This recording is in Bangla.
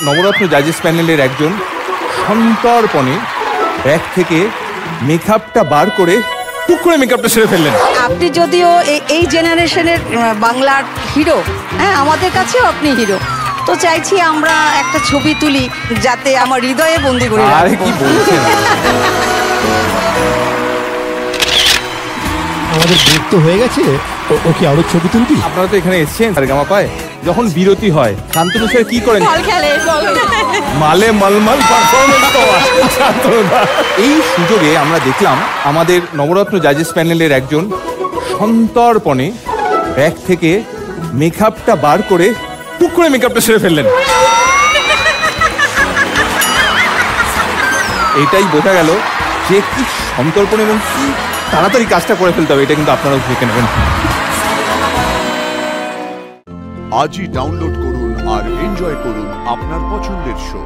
নবরত্ন জাজেস প্যানেলের একজন সন্তর্পণে ব্যাগ থেকে মেকআপটা বার করে টুক করে মেকআপটা সেরে ফেললেন। আপনি যদিও এই জেনারেশনের বাংলার হিরো, হ্যাঁ আমাদের কাছেও আপনি হিরো, তো চাইছি আমরা একটা ছবি তুলি যাতে আমার হৃদয়ে বন্দি করে রাখবো। আরে কি বলছেন, আমাদের ব্রেক তো হয়ে গেছে, ওকে আরো ছবি তুলবি? আপনারা তো এখানে এসেছেন সারেগামা পায়, যখন বিরতি হয় শান্তনু স্যার কি করেন? মালে মালমাল পারফরমেন্স দেওয়া। এই সুযোগে আমরা দেখলাম আমাদের নবরত্ন জাজেস প্যানেলের একজন সন্তর্পণে ব্যাগ থেকে মেকআপটা বার করে টুক করে মেকআপটা সেরে ফেললেন। এটাই বোঝা গেল যে কি সন্তর্পণ এবং কি তাড়াতাড়ি কাজটা করে ফেলতে হবে। এটা কিন্তু আপনারাও দেখে নেবেন। আজই ডাউনলোড করুন আর এনজয় করুন আপনার পছন্দের শো।